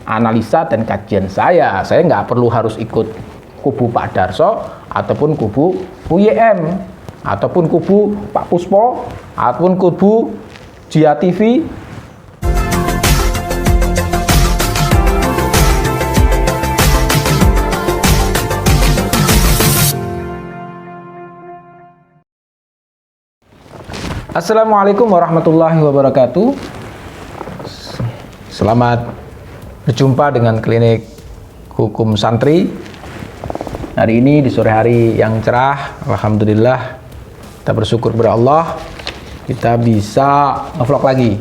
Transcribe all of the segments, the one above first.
analisa dan kajian saya. Saya nggak perlu harus ikut kubu Pak Darso ataupun kubu UYM ataupun kubu Pak Puspo ataupun kubu Jia TV. Assalamualaikum warahmatullahi wabarakatuh. Selamat berjumpa dengan Klinik Hukum Santri. Hari ini di sore hari yang cerah, alhamdulillah kita bersyukur kepada Allah, kita bisa ngevlog lagi.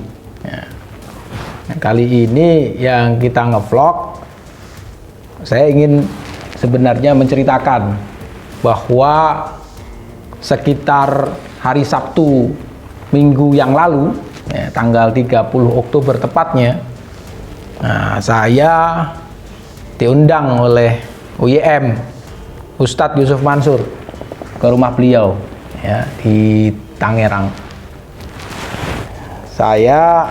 Kali ini yang kita ngevlog, saya ingin sebenarnya menceritakan bahwa sekitar hari Sabtu minggu yang lalu, tanggal 30 Oktober tepatnya, saya diundang oleh UYM Ustadz Yusuf Mansur ke rumah beliau di Tangerang. Saya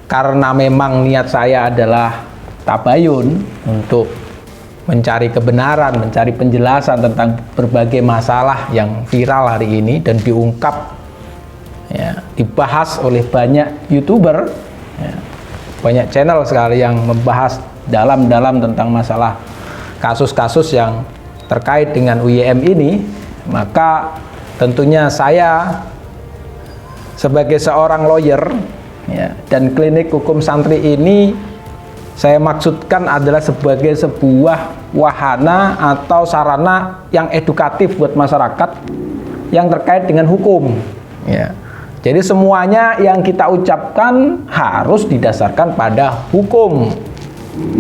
karena memang niat saya adalah tabayun untuk mencari kebenaran, mencari penjelasan tentang berbagai masalah yang viral hari ini dan diungkap, dibahas oleh banyak YouTuber, banyak channel sekali yang membahas dalam-dalam tentang masalah kasus-kasus yang terkait dengan UYM ini. Maka tentunya saya sebagai seorang lawyer dan Klinik Hukum Santri ini saya maksudkan adalah sebagai sebuah wahana atau sarana yang edukatif buat masyarakat yang terkait dengan hukum. Jadi semuanya yang kita ucapkan harus didasarkan pada hukum,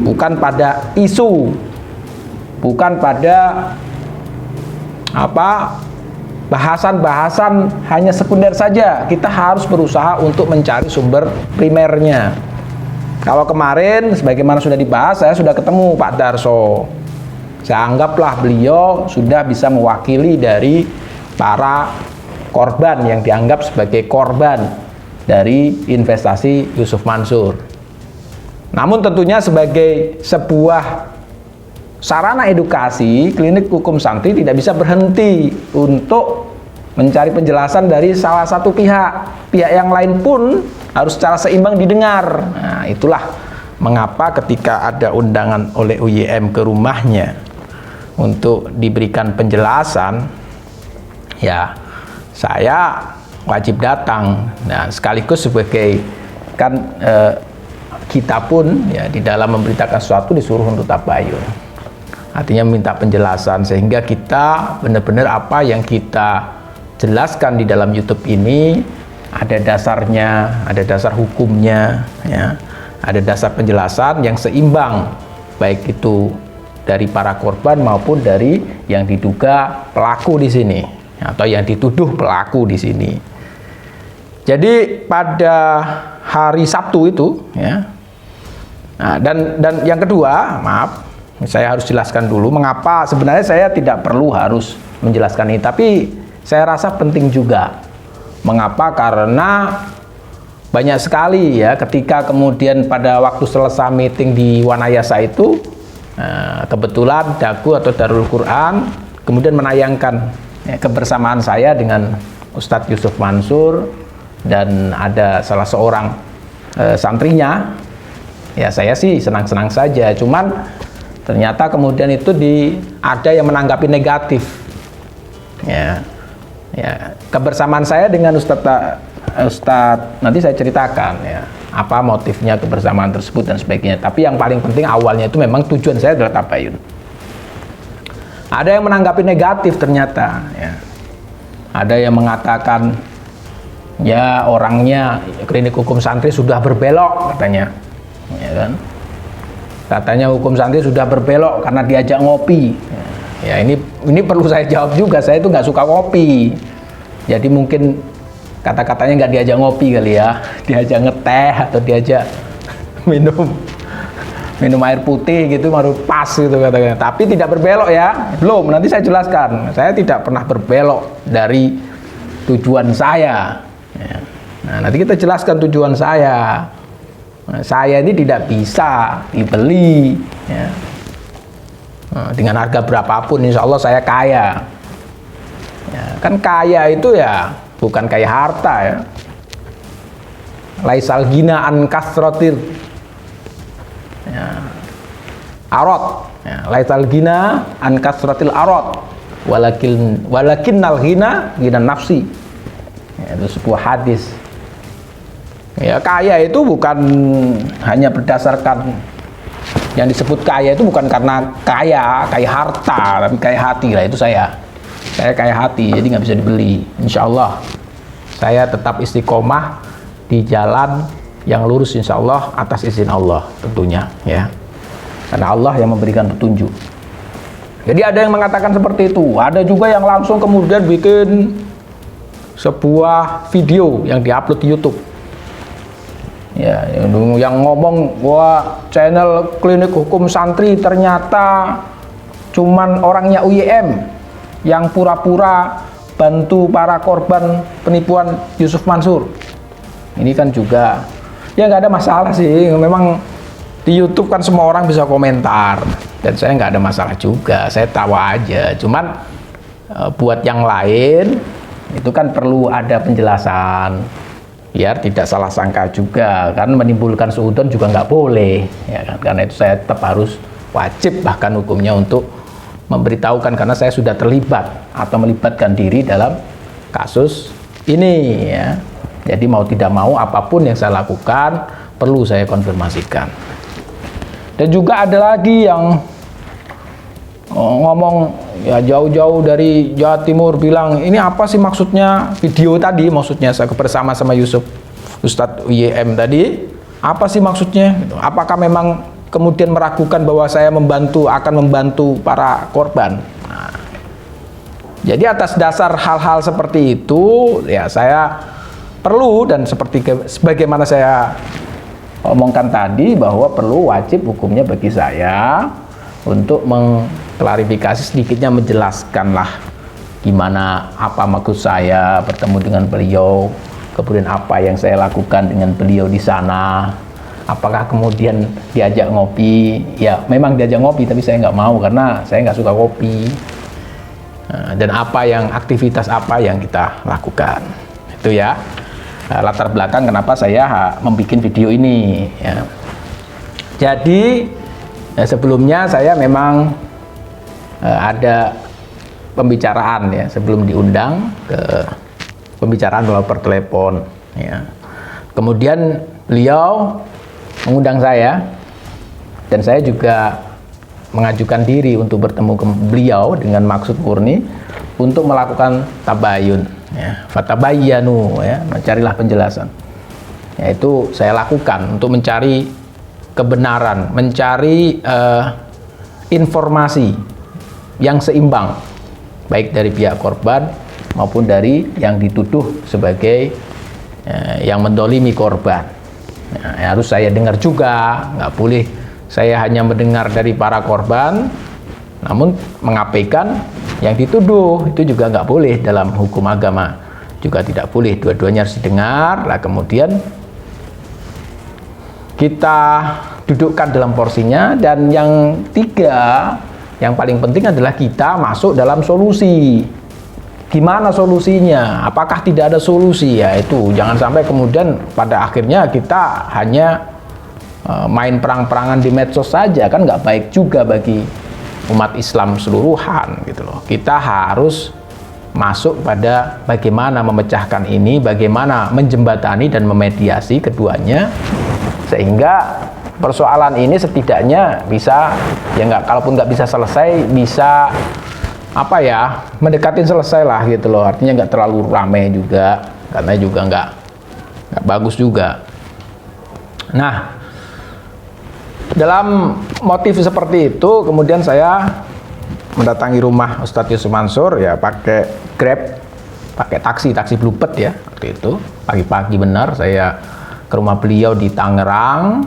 bukan pada isu, bukan pada bahasan-bahasan hanya sekunder saja. Kita harus berusaha untuk mencari sumber primernya. Kalau kemarin, sebagaimana sudah dibahas, saya sudah ketemu Pak Darso. Saya anggaplah beliau sudah bisa mewakili dari para korban yang dianggap sebagai korban dari investasi Yusuf Mansur. Namun tentunya sebagai sebuah sarana edukasi, Klinik Hukum Santri tidak bisa berhenti untuk mencari penjelasan dari salah satu pihak. Pihak yang lain pun harus secara seimbang didengar. Nah, itulah mengapa ketika ada undangan oleh UYM ke rumahnya untuk diberikan penjelasan, saya wajib datang. Nah, sekaligus sebagai kita pun di dalam memberitakan sesuatu disuruh untuk tabayun. Artinya minta penjelasan sehingga kita benar-benar apa yang kita jelaskan di dalam YouTube ini ada dasarnya, ada dasar hukumnya, ada dasar penjelasan yang seimbang, baik itu dari para korban maupun dari yang diduga pelaku di sini atau yang dituduh pelaku di sini. Jadi pada hari Sabtu itu, dan yang kedua, maaf, saya harus jelaskan dulu mengapa sebenarnya saya tidak perlu harus menjelaskan ini, tapi saya rasa penting juga. Mengapa? Karena banyak sekali ketika kemudian pada waktu selesai meeting di Wanayasa itu, kebetulan Daku atau Darul Quran kemudian menayangkan kebersamaan saya dengan Ustadz Yusuf Mansur dan ada salah seorang santrinya. Saya sih senang-senang saja, cuman ternyata kemudian itu ada yang menanggapi negatif. Kebersamaan saya dengan Ustadz nanti saya ceritakan apa motifnya kebersamaan tersebut dan sebagainya. Tapi yang paling penting awalnya itu memang tujuan saya adalah tabayun. Ada yang menanggapi negatif ternyata. Ada yang mengatakan orangnya Klinik Hukum Santri sudah berbelok katanya. Katanya hukum santri sudah berbelok karena diajak ngopi. Ini perlu saya jawab juga. Saya itu nggak suka ngopi. Jadi mungkin kata-katanya nggak diajak ngopi kali diajak ngeteh atau diajak minum air putih gitu baru pas gitu katanya. Tapi tidak berbelok belum, nanti saya jelaskan. Saya tidak pernah berbelok dari tujuan saya. Nah, nanti kita jelaskan tujuan saya. Saya ini tidak bisa dibeli ya. Dengan harga berapapun insya Allah saya kaya ya, kan kaya itu ya bukan kaya harta ya. Laisal ghina an kasratil ya, arad ya, laisal ghina an kasratil arad walakinnal ghina nafsi ya, itu sebuah hadis. Ya, kaya itu bukan hanya berdasarkan yang disebut kaya itu bukan karena kaya harta, tapi kaya hati lah. Itu saya kaya hati, jadi nggak bisa dibeli. Insya Allah saya tetap istiqomah di jalan yang lurus insya Allah atas izin Allah tentunya ya, karena Allah yang memberikan petunjuk. Jadi ada yang mengatakan seperti itu, ada juga yang langsung kemudian bikin sebuah video yang diupload di YouTube. Ya, yang ngomong wah channel Klinik Hukum Santri ternyata cuman orangnya UYM yang pura-pura bantu para korban penipuan Yusuf Mansur. Ini kan juga ya nggak ada masalah sih, memang di YouTube kan semua orang bisa komentar dan saya nggak ada masalah juga, saya tawa aja. Cuman buat yang lain itu kan perlu ada penjelasan biar tidak salah sangka juga, karena menimbulkan suudzon juga nggak boleh ya kan. Karena itu saya tetap harus wajib bahkan hukumnya untuk memberitahukan, karena saya sudah terlibat atau melibatkan diri dalam kasus ini ya. Jadi mau tidak mau apapun yang saya lakukan perlu saya konfirmasikan. Dan juga ada lagi yang ngomong ya jauh-jauh dari Jawa Timur bilang ini apa sih maksudnya video tadi, maksudnya saya bersama sama Ustadz UYM tadi, apa sih maksudnya? Apakah memang kemudian meragukan bahwa saya akan membantu para korban? Nah, jadi atas dasar hal-hal seperti itu ya saya perlu, dan sebagaimana saya omongkan tadi bahwa perlu wajib hukumnya bagi saya untuk mengklarifikasi sedikitnya, menjelaskanlah gimana apa maksud saya bertemu dengan beliau, kemudian apa yang saya lakukan dengan beliau di sana. Apakah kemudian diajak ngopi? Ya memang diajak ngopi, tapi saya nggak mau karena saya nggak suka kopi. Dan aktivitas apa yang kita lakukan itu ya. Latar belakang kenapa saya membuat video ini ya. Jadi sebelumnya saya memang ada pembicaraan ya sebelum diundang ke pembicaraan melalui pertelepon ya. Kemudian beliau mengundang saya dan saya juga mengajukan diri untuk bertemu ke beliau dengan maksud murni untuk melakukan tabayun ya, fatabayyanu ya, mencarilah penjelasan. Yaitu saya lakukan untuk mencari kebenaran, mencari informasi yang seimbang baik dari pihak korban maupun dari yang dituduh sebagai yang mendolimi korban. Ya, harus saya dengar juga, nggak boleh saya hanya mendengar dari para korban namun mengabaikan yang dituduh. Itu juga nggak boleh dalam hukum agama, juga tidak boleh, dua-duanya harus didengar. Lah kemudian kita dudukkan dalam porsinya, dan yang tiga yang paling penting adalah kita masuk dalam solusi. Gimana solusinya? Apakah tidak ada solusi? Ya itu jangan sampai kemudian pada akhirnya kita hanya main perang-perangan di medsos saja, kan nggak baik juga bagi umat Islam seluruhan gitu loh. Kita harus masuk pada bagaimana memecahkan ini, bagaimana menjembatani dan memediasi keduanya, sehingga persoalan ini setidaknya bisa ya kalaupun nggak bisa selesai, bisa mendekatin selesai lah gitu loh. Artinya nggak terlalu ramai juga, karena juga nggak bagus juga. Nah, dalam motif seperti itu kemudian saya mendatangi rumah Ustadz Yusuf Mansur ya, pakai Grab, pakai taksi Bluebird ya. Waktu itu pagi-pagi benar saya ke rumah beliau di Tangerang.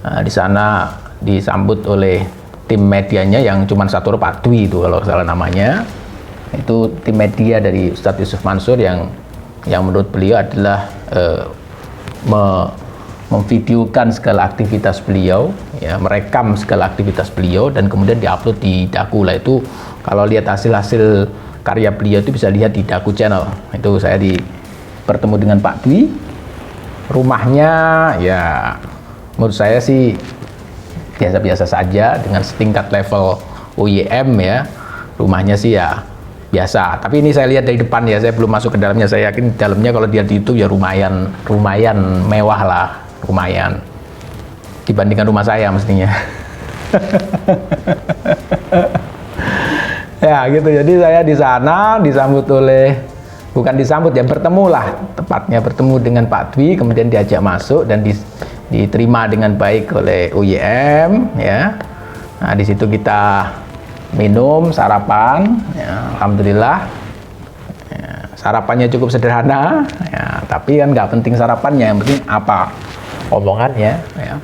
Di sana disambut oleh tim medianya yang cuma satu, Pak Dwi itu kalau salah namanya. Itu tim media dari Ustadz Yusuf Mansur yang menurut beliau adalah memvideokan segala aktivitas beliau, ya, merekam segala aktivitas beliau dan kemudian diupload di Daku lah. Itu kalau lihat hasil-hasil karya beliau itu bisa lihat di Daku Channel. Itu saya bertemu dengan Pak Dwi. Rumahnya ya menurut saya sih biasa-biasa saja dengan setingkat level OYM ya. Rumahnya sih ya biasa. Tapi ini saya lihat dari depan ya, saya belum masuk ke dalamnya. Saya yakin dalamnya kalau dia di YouTube ya lumayan mewah lah, lumayan dibandingkan rumah saya mestinya. Ya gitu. Jadi saya di sana disambut oleh, bukan disambut ya, bertemulah, tepatnya bertemu dengan Pak Dwi, kemudian diajak masuk dan diterima dengan baik oleh UYM ya. Nah di situ kita minum sarapan ya, alhamdulillah ya, sarapannya cukup sederhana ya, tapi kan nggak penting sarapannya, yang penting apa omongannya ya.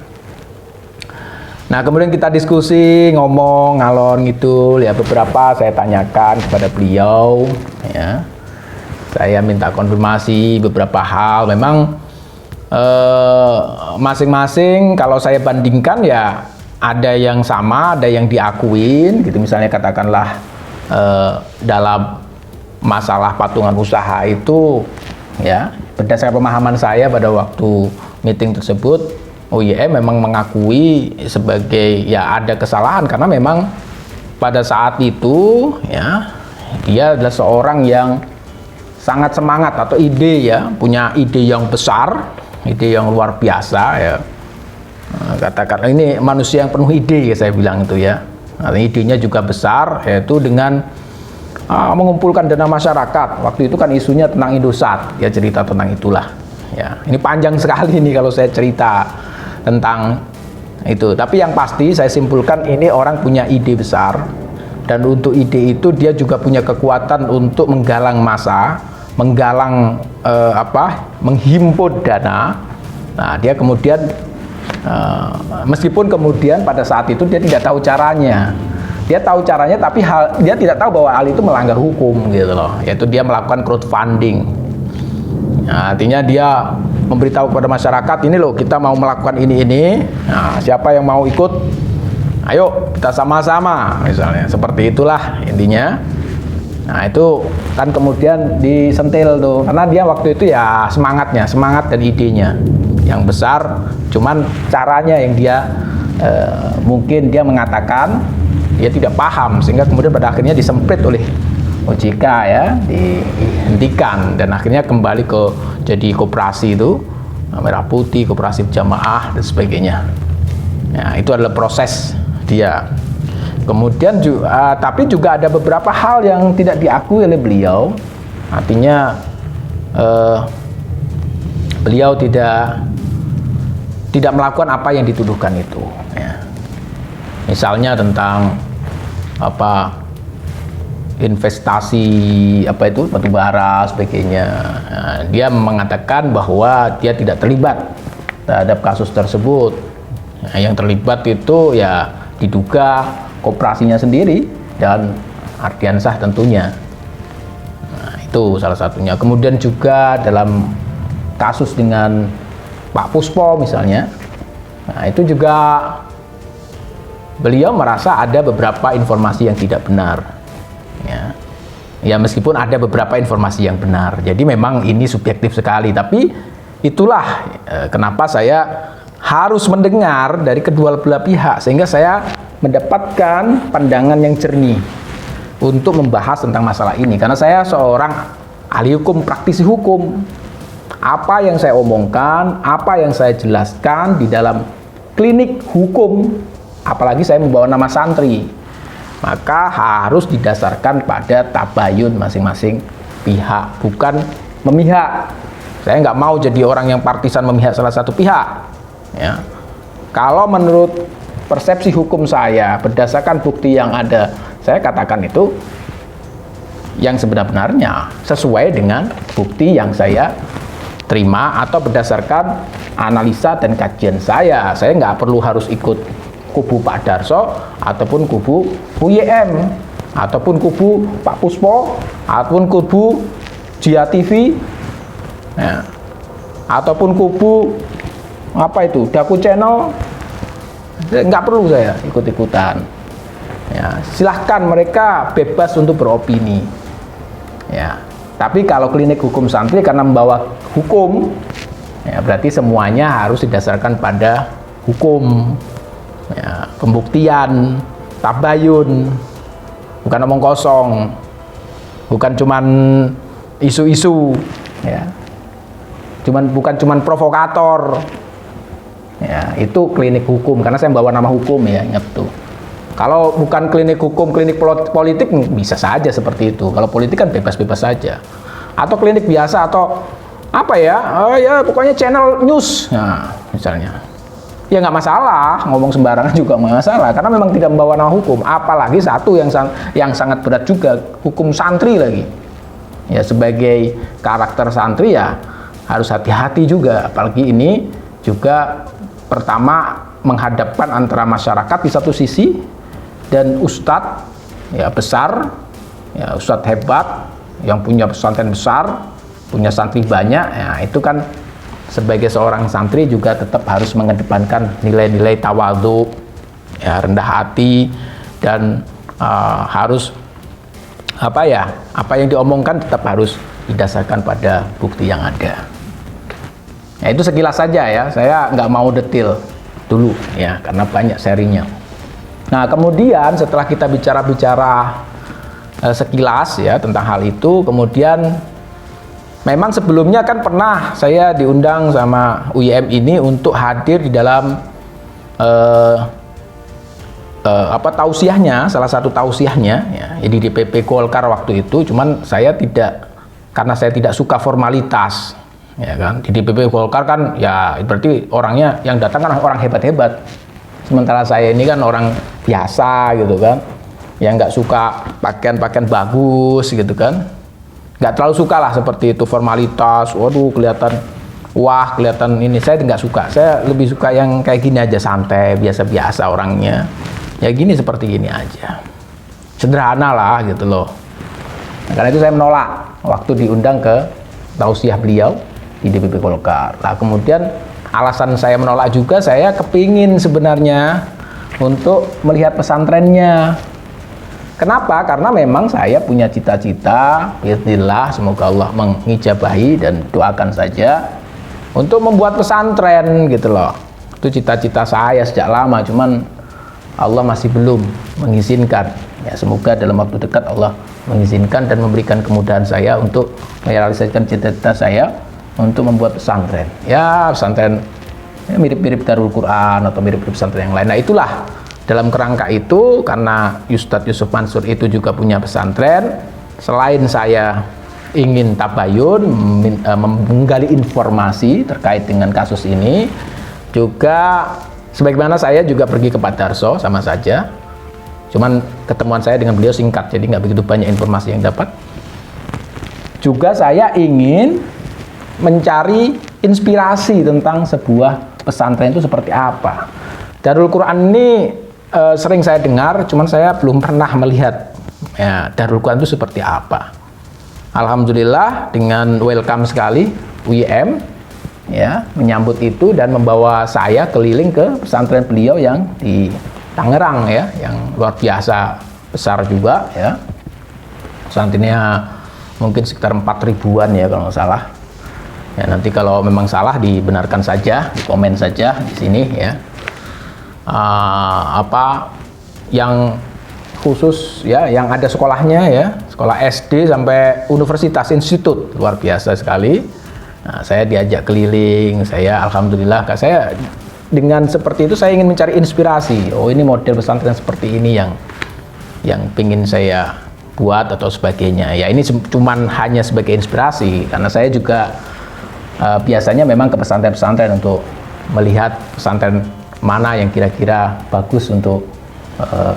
Nah kemudian kita diskusi, ngomong ngalor ngidul ya, beberapa saya tanyakan kepada beliau ya, saya minta konfirmasi beberapa hal. Memang masing-masing kalau saya bandingkan ya ada yang sama, ada yang diakuin gitu. Misalnya katakanlah dalam masalah patungan usaha itu ya, berdasarkan pemahaman saya pada waktu meeting tersebut, OYM memang mengakui sebagai ya ada kesalahan, karena memang pada saat itu ya dia adalah seorang yang sangat semangat atau ide ya, punya ide yang besar, ide yang luar biasa ya. Katakan ini manusia yang penuh ide ya, saya bilang itu ya. Nah, idenya juga besar, yaitu dengan mengumpulkan dana masyarakat. Waktu itu kan isunya tentang Indosat ya, cerita tentang itulah ya. Ini panjang sekali nih kalau saya cerita tentang itu, tapi yang pasti saya simpulkan ini orang punya ide besar, dan untuk ide itu dia juga punya kekuatan untuk menggalang massa, menggalang menghimpun dana. Nah dia kemudian meskipun kemudian pada saat itu dia tidak tahu caranya, dia tahu caranya tapi dia tidak tahu bahwa hal itu melanggar hukum gitu loh, yaitu dia melakukan crowdfunding. Nah, artinya dia memberitahu kepada masyarakat, ini loh kita mau melakukan ini. Nah, siapa yang mau ikut, ayo kita sama-sama, misalnya seperti itulah intinya. Nah itu kan kemudian disentil tuh, karena dia waktu itu ya semangat dan idenya yang besar, cuman caranya yang dia mungkin dia mengatakan dia tidak paham, sehingga kemudian pada akhirnya disemprit oleh OJK ya, dihentikan, dan akhirnya kembali ke jadi koperasi itu Merah Putih, koperasi jamaah dan sebagainya. Nah itu adalah proses dia. Kemudian juga, tapi juga ada beberapa hal yang tidak diakui oleh beliau. Artinya beliau tidak melakukan apa yang dituduhkan itu ya. Misalnya tentang investasi batu bara sebagainya. Nah, dia mengatakan bahwa dia tidak terlibat terhadap kasus tersebut. Nah, yang terlibat itu ya diduga koperasinya sendiri dan Ardiansah tentunya. Nah, itu salah satunya. Kemudian juga dalam kasus dengan Pak Puspo misalnya, nah itu juga beliau merasa ada beberapa informasi yang tidak benar. Ya meskipun ada beberapa informasi yang benar, jadi memang ini subjektif sekali, tapi itulah kenapa saya harus mendengar dari kedua belah pihak, sehingga saya mendapatkan pandangan yang jernih untuk membahas tentang masalah ini, karena saya seorang ahli hukum, praktisi hukum. Apa yang saya omongkan, apa yang saya jelaskan di dalam klinik hukum, apalagi saya membawa nama santri, maka harus didasarkan pada tabayun masing-masing pihak, bukan memihak. Saya nggak mau jadi orang yang partisan memihak salah satu pihak ya. Kalau menurut persepsi hukum saya, berdasarkan bukti yang ada, saya katakan itu yang sebenarnya sesuai dengan bukti yang saya terima atau berdasarkan analisa dan kajian saya. Saya nggak perlu harus ikut kubu Pak Darso ataupun kubu UYM ataupun kubu Pak Puspo ataupun kubu Jia TV ya, ataupun kubu apa itu Daku Channel, nggak perlu saya ikut-ikutan. Ya, silahkan mereka bebas untuk beropini. Ya, tapi kalau klinik hukum santri karena membawa hukum, ya berarti semuanya harus didasarkan pada hukum, ya, pembuktian, tabayun, bukan omong kosong, bukan cuman isu-isu, ya, bukan cuman provokator. Ya, itu klinik hukum karena saya bawa nama hukum, ya, ingat tuh. Kalau bukan klinik hukum, klinik politik bisa saja seperti itu. Kalau politik kan bebas-bebas saja. Atau klinik biasa atau apa ya? Ya pokoknya channel news. Nah, misalnya. Ya nggak masalah, ngomong sembarangan juga nggak masalah karena memang tidak membawa nama hukum. Apalagi satu yang sangat berat juga, hukum santri lagi. Ya sebagai karakter santri ya harus hati-hati juga. Apalagi ini juga pertama menghadapkan antara masyarakat di satu sisi dan ustadz ya besar, ya ustadz hebat yang punya pesantren besar, punya santri banyak, ya itu kan sebagai seorang santri juga tetap harus mengedepankan nilai-nilai tawadhu, ya rendah hati, dan harus apa yang diomongkan tetap harus didasarkan pada bukti yang ada. Ya itu sekilas saja ya, saya nggak mau detail dulu ya karena banyak serinya. Nah kemudian setelah kita bicara-bicara sekilas ya tentang hal itu, kemudian memang sebelumnya kan pernah saya diundang sama UIM ini untuk hadir di dalam tausiahnya, salah satu tausiahnya ya, jadi di PP Golkar waktu itu, cuman saya karena saya tidak suka formalitas ya kan, di DPP Golkar kan ya berarti orangnya yang datang kan orang hebat-hebat, sementara saya ini kan orang biasa gitu kan, yang nggak suka pakaian bagus gitu kan, nggak terlalu suka lah seperti itu formalitas, waduh kelihatan ini, saya nggak suka, saya lebih suka yang kayak gini aja, santai, biasa-biasa orangnya, ya gini seperti gini aja, sederhana lah gitu loh. Nah, karena itu saya menolak waktu diundang ke tausiah beliau di DPP Golkar. Nah kemudian alasan saya menolak juga, saya kepingin sebenarnya untuk melihat pesantrennya. Kenapa? Karena memang saya punya cita-cita, bismillah, semoga Allah mengijabahi dan doakan saja untuk membuat pesantren gitu loh. Itu cita-cita saya sejak lama, cuman Allah masih belum mengizinkan. Ya semoga dalam waktu dekat Allah mengizinkan dan memberikan kemudahan saya untuk merealisasikan cita-cita saya untuk membuat pesantren. Ya pesantren ya, mirip-mirip Darul Quran atau mirip-mirip pesantren yang lain. Nah itulah, dalam kerangka itu, karena Ustadz Yusuf Mansur itu juga punya pesantren, selain saya ingin tabayun, menggali informasi terkait dengan kasus ini, juga sebagaimana saya juga pergi ke Pak Darso sama saja, cuman ketemuan saya dengan beliau singkat, jadi nggak begitu banyak informasi yang dapat. Juga saya ingin mencari inspirasi tentang sebuah pesantren itu seperti apa. Darul Quran ini sering saya dengar, cuman saya belum pernah melihat ya, Darul Quran itu seperti apa. Alhamdulillah dengan welcome sekali UIM ya menyambut itu dan membawa saya keliling ke pesantren beliau yang di Tangerang ya, yang luar biasa besar juga ya. Pesantrennya mungkin sekitar 4.000-an ya kalau nggak salah. Ya, nanti kalau memang salah dibenarkan saja, di komen saja di sini ya. Apa yang khusus ya, yang ada sekolahnya ya, sekolah SD sampai universitas, institut, luar biasa sekali. Nah, saya diajak keliling, saya alhamdulillah, saya dengan seperti itu saya ingin mencari inspirasi. Oh ini model pesantren seperti ini yang pingin saya buat atau sebagainya. Ya ini cuman hanya sebagai inspirasi karena saya juga biasanya memang ke pesantren-pesantren untuk melihat pesantren mana yang kira-kira bagus untuk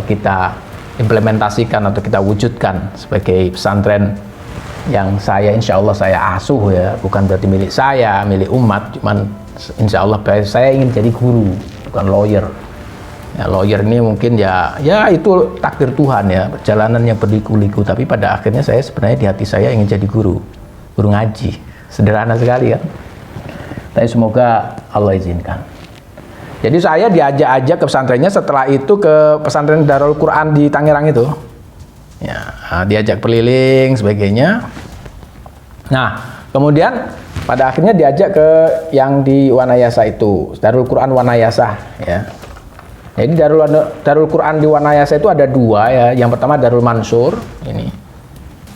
kita implementasikan atau kita wujudkan sebagai pesantren yang insya Allah saya asuh ya, bukan berarti milik saya, milik umat, cuman insya Allah saya ingin jadi guru, bukan lawyer. Ya, lawyer ini mungkin ya itu takdir Tuhan ya, perjalanan yang berliku-liku, tapi pada akhirnya saya sebenarnya di hati saya ingin jadi guru ngaji. Sederhana sekali kan. Tapi semoga Allah izinkan. Jadi saya diajak-ajak ke pesantrennya, setelah itu ke pesantren Darul Quran di Tangerang itu. Ya, diajak keliling sebagainya. Nah, kemudian pada akhirnya diajak ke yang di Wanayasa itu, Darul Quran Wanayasa ya. Jadi Darul Quran di Wanayasa itu ada dua ya. Yang pertama Darul Mansur ini.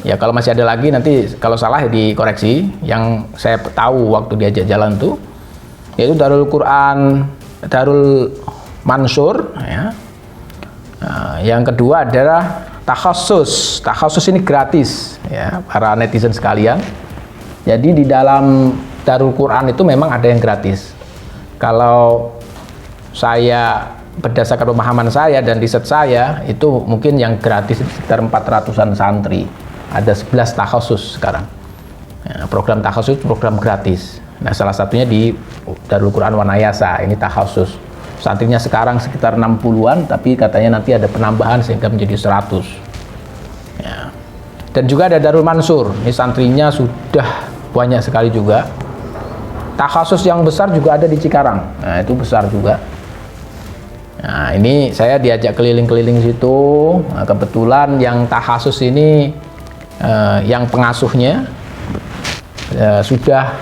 Ya kalau masih ada lagi nanti kalau salah ya dikoreksi. Yang saya tahu waktu diajak jalan tuh yaitu Darul Quran Darul Mansur ya. Nah, yang kedua adalah Takhasus. Takhasus ini gratis ya para netizen sekalian. Jadi di dalam Darul Quran itu memang ada yang gratis. Kalau saya berdasarkan pemahaman saya dan riset saya itu mungkin yang gratis sekitar 400-an santri. Ada 11 takhasus sekarang. Ya, program takhasus program gratis. Nah, salah satunya di Darul Quran Wanayasa, ini takhasus. Santrinya sekarang sekitar 60-an, tapi katanya nanti ada penambahan sehingga menjadi 100. Ya. Dan juga ada Darul Mansur, ini santrinya sudah banyak sekali juga. Takhasus yang besar juga ada di Cikarang, nah itu besar juga. Nah, ini saya diajak keliling-keliling situ. Nah, kebetulan yang takhasus ini yang pengasuhnya sudah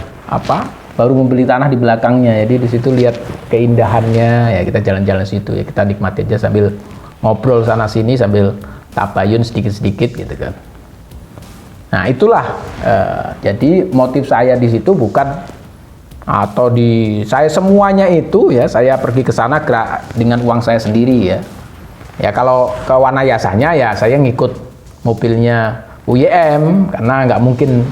baru membeli tanah di belakangnya, jadi di situ lihat keindahannya ya, kita jalan-jalan situ ya, kita nikmati aja sambil ngobrol sana sini sambil tabayun sedikit-sedikit gitu kan. Nah itulah jadi motif saya di situ bukan atau saya semuanya itu ya, saya pergi ke sana dengan uang saya sendiri ya. Ya kalau ke Wanayasanya ya saya ngikut mobilnya UYM karena nggak mungkin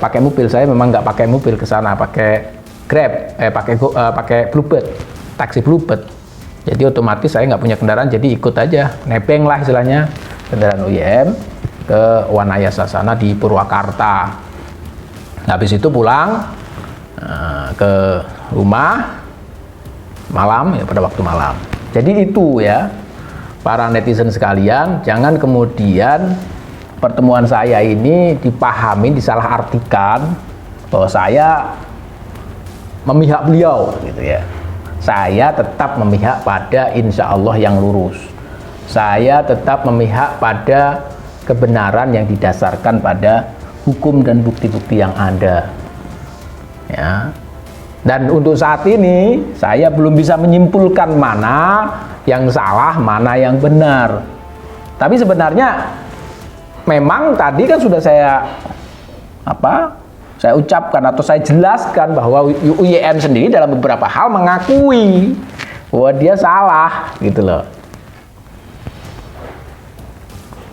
pakai mobil. Saya memang nggak pakai mobil ke sana, pakai Grab, pakai Bluebird, taksi Bluebird. Jadi otomatis saya nggak punya kendaraan, jadi ikut aja, nebeng lah istilahnya kendaraan UYM ke Wanayasa sana di Purwakarta. Habis itu pulang ke rumah malam ya, pada waktu malam. Jadi itu ya para netizen sekalian, jangan kemudian pertemuan saya ini dipahami, disalahartikan bahwa saya memihak beliau gitu ya. Saya tetap memihak pada insya Allah yang lurus. Saya tetap memihak pada kebenaran yang didasarkan pada hukum dan bukti-bukti yang ada. Ya. Dan untuk saat ini saya belum bisa menyimpulkan mana yang salah, mana yang benar. Tapi sebenarnya memang tadi kan sudah saya ucapkan atau saya jelaskan bahwa UYM sendiri dalam beberapa hal mengakui bahwa dia salah gitu loh.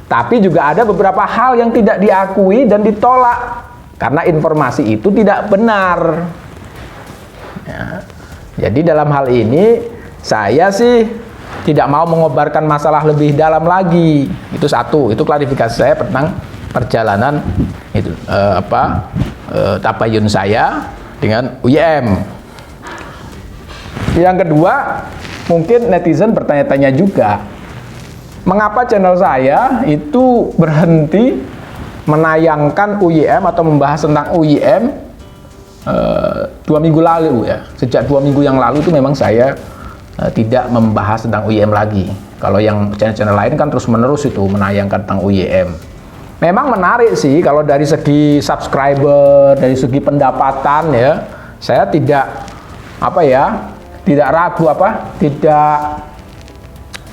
Tapi juga ada beberapa hal yang tidak diakui dan ditolak karena informasi itu tidak benar. Ya. Jadi dalam hal ini saya sih tidak mau mengobarkan masalah lebih dalam lagi. Itu satu, itu klarifikasi saya tentang perjalanan itu tabayun saya dengan UYM. Yang kedua, mungkin netizen bertanya-tanya juga, mengapa channel saya itu berhenti menayangkan UYM atau membahas tentang UYM 2 minggu lalu ya. Sejak 2 minggu yang lalu itu memang saya tidak membahas tentang UYM lagi. Kalau yang channel-channel lain kan terus-menerus itu menayangkan tentang UYM. Memang menarik sih kalau dari segi subscriber, dari segi pendapatan ya. Saya tidak tidak ragu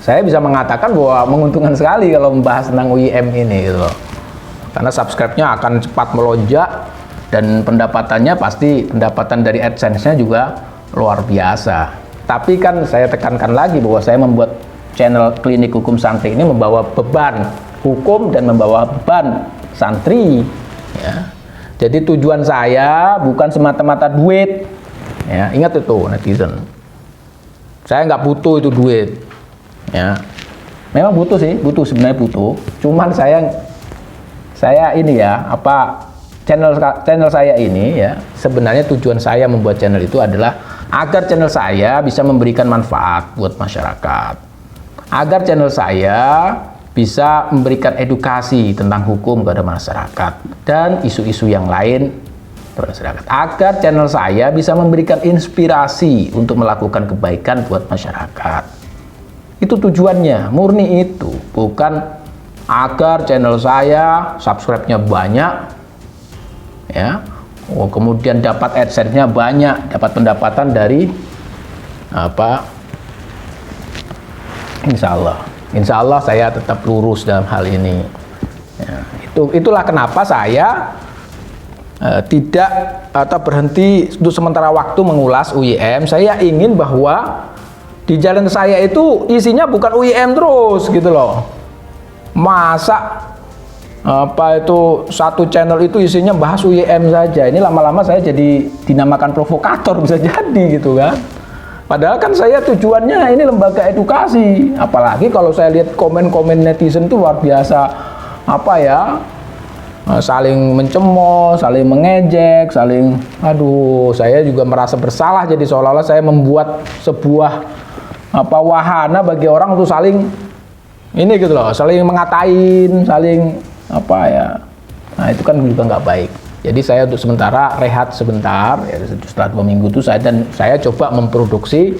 saya bisa mengatakan bahwa menguntungkan sekali kalau membahas tentang UYM ini gitu loh. Karena subscribe-nya akan cepat melonjak dan pendapatannya pasti pendapatan dari AdSense-nya juga luar biasa. Tapi kan saya tekankan lagi bahwa saya membuat channel Klinik Hukum Santri ini membawa beban hukum dan membawa beban santri ya. Jadi tujuan saya bukan semata-mata duit ya, ingat itu netizen, saya nggak butuh itu duit ya. Memang butuh sih, sebenarnya butuh, cuman saya ini ya channel saya ini ya, sebenarnya tujuan saya membuat channel itu adalah agar channel saya bisa memberikan manfaat buat masyarakat, agar channel saya bisa memberikan edukasi tentang hukum kepada masyarakat dan isu-isu yang lain masyarakat, agar channel saya bisa memberikan inspirasi untuk melakukan kebaikan buat masyarakat. Itu tujuannya, murni itu, bukan agar channel saya subscribe-nya banyak, ya, kemudian dapat AdSense-nya banyak, dapat pendapatan dari apa? Insya Allah saya tetap lurus dalam hal ini. Ya, itulah kenapa saya tidak atau berhenti untuk sementara waktu mengulas UIM. Saya ingin bahwa di jalan saya itu isinya bukan UIM terus gitu loh. Masa apa itu satu channel itu isinya bahas UIM saja, ini lama-lama saya jadi dinamakan provokator, bisa jadi gitu kan. Padahal kan saya tujuannya ini lembaga edukasi. Apalagi kalau saya lihat komen-komen netizen itu luar biasa, apa ya, saling mencemooh, saling mengejek, saling, aduh, saya juga merasa bersalah, jadi seolah-olah saya membuat sebuah apa wahana bagi orang untuk saling ini gitu loh, saling mengatain, saling apa ya. Nah, itu kan juga nggak baik. Jadi saya untuk sementara rehat sebentar, ya, setelah 2 minggu itu saya coba memproduksi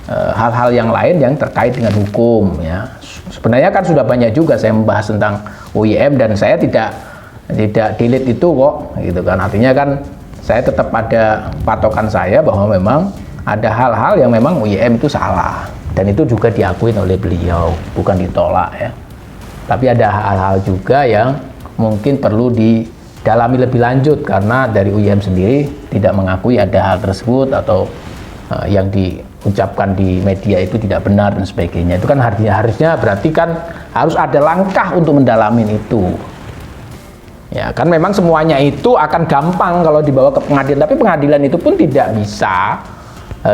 hal-hal yang lain yang terkait dengan hukum, ya. Sebenarnya kan sudah banyak juga saya membahas tentang UIM dan saya tidak delete itu kok, gitu kan. Artinya kan saya tetap pada patokan saya bahwa memang ada hal-hal yang memang UIM itu salah dan itu juga diakui oleh beliau, bukan ditolak ya. Tapi ada hal-hal juga yang mungkin perlu didalami lebih lanjut karena dari UIM sendiri tidak mengakui ada hal tersebut atau yang diucapkan di media itu tidak benar dan sebagainya. Itu kan harusnya berarti kan harus ada langkah untuk mendalamin itu. Ya kan memang semuanya itu akan gampang kalau dibawa ke pengadilan, tapi pengadilan itu pun tidak bisa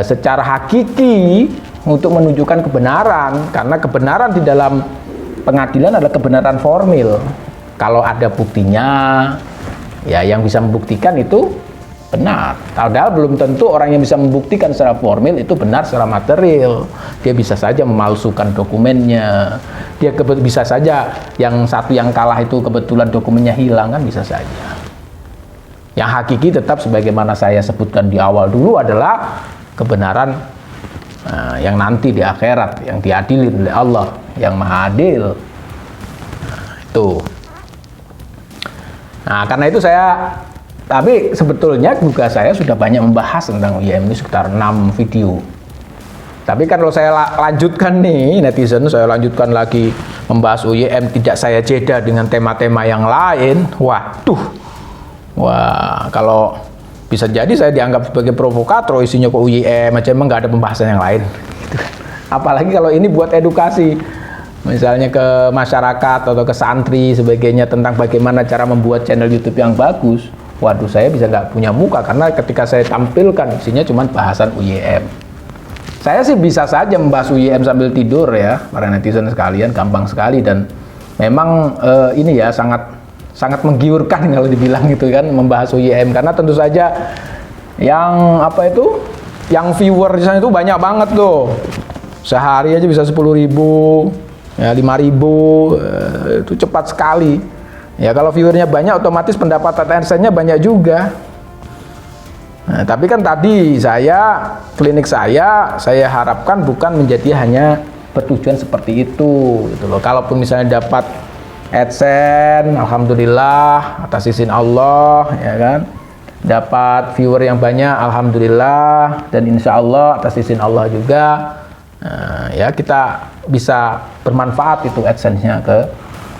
secara hakiki untuk menunjukkan kebenaran, karena kebenaran di dalam pengadilan adalah kebenaran formil. Kalau ada buktinya, ya yang bisa membuktikan itu benar. Padahal belum tentu orang yang bisa membuktikan secara formil itu benar secara material. Dia bisa saja memalsukan dokumennya. Dia bisa saja yang satu yang kalah itu kebetulan dokumennya hilang, kan bisa saja. Yang hakiki tetap sebagaimana saya sebutkan di awal dulu adalah kebenaran yang nanti di akhirat, yang diadili oleh Allah yang Maha Adil. Itu. Nah, karena itu tapi sebetulnya juga saya sudah banyak membahas tentang UIM ini sekitar 6 video. Tapi kan kalau saya lanjutkan nih, netizen, saya lanjutkan lagi membahas UIM, tidak saya jeda dengan tema-tema yang lain, waduh. Wah, kalau bisa jadi saya dianggap sebagai provokator, isinya ke UIM aja, emang nggak ada pembahasan yang lain. Apalagi kalau ini buat edukasi, misalnya ke masyarakat atau ke santri sebagainya tentang bagaimana cara membuat channel YouTube yang bagus. Waduh, saya bisa nggak punya muka karena ketika saya tampilkan isinya cuma bahasan UIM. Saya sih bisa saja membahas UIM sambil tidur ya, para netizen sekalian, gampang sekali dan memang ini ya sangat menggiurkan kalau dibilang gitu kan, membahas UIM, karena tentu saja yang apa itu, yang viewer di sana itu banyak banget tuh. Sehari aja bisa 10.000, ya 5.000, itu cepat sekali. Ya kalau viewernya banyak otomatis pendapatan AdSense-nya banyak juga. Nah, tapi kan tadi klinik saya harapkan bukan menjadi hanya bertujuan seperti itu gitu loh. Kalaupun misalnya dapat AdSense, alhamdulillah atas izin Allah, ya kan. Dapat viewer yang banyak, alhamdulillah, dan insya Allah atas izin Allah juga, ya kita bisa bermanfaat itu AdSense-nya ke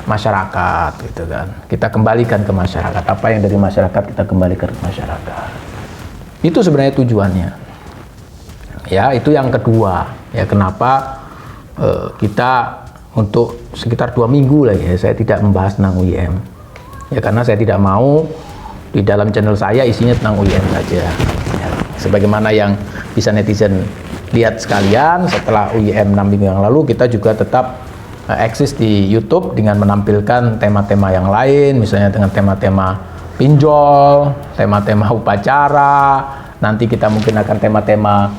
masyarakat gitu kan. Kita kembalikan ke masyarakat, apa yang dari masyarakat kita kembalikan ke masyarakat. Itu sebenarnya tujuannya. Ya, itu yang kedua. Ya, kenapa kita untuk sekitar 2 minggu lah ya saya tidak membahas tentang UIM. Ya karena saya tidak mau di dalam channel saya isinya tentang UIM saja. Ya, sebagaimana yang bisa netizen lihat sekalian, setelah UIM 6 minggu yang lalu kita juga tetap eksis di YouTube dengan menampilkan tema-tema yang lain, misalnya dengan tema-tema pinjol, tema-tema upacara. Nanti kita mungkin akan tema-tema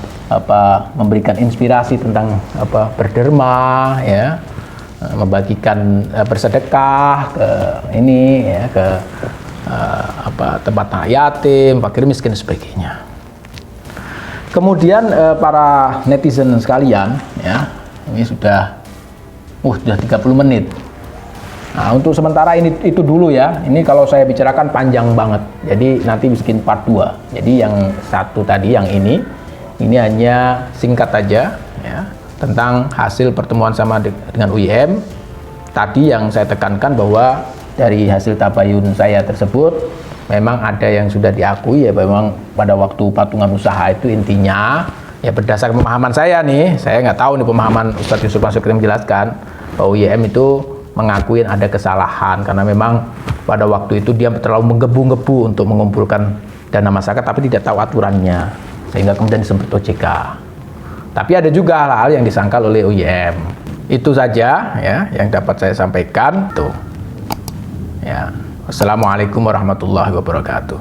memberikan inspirasi tentang berderma, ya, membagikan bersedekah ke ini, ya, ke tempat anak yatim, fakir miskin, dan sebagainya. Kemudian para netizen sekalian, ya, ini sudah 30 menit. Nah, untuk sementara itu dulu ya. Ini kalau saya bicarakan panjang banget. Jadi nanti bikin part 2. Jadi yang satu tadi, yang ini hanya singkat aja ya, tentang hasil pertemuan sama dengan UIM. Tadi yang saya tekankan bahwa dari hasil tabayun saya tersebut memang ada yang sudah diakui ya, memang pada waktu patungan usaha itu intinya ya berdasarkan pemahaman saya nih, saya nggak tahu nih pemahaman Ustadz Yusuf Mansur yang menjelaskan bahwa UIM itu mengakuin ada kesalahan karena memang pada waktu itu dia terlalu menggebu-gebu untuk mengumpulkan dana masyarakat tapi tidak tahu aturannya sehingga kemudian disebut OJK. Tapi ada juga hal-hal yang disangkal oleh UIM. Itu saja ya yang dapat saya sampaikan tuh. Ya. Wassalamualaikum warahmatullahi wabarakatuh.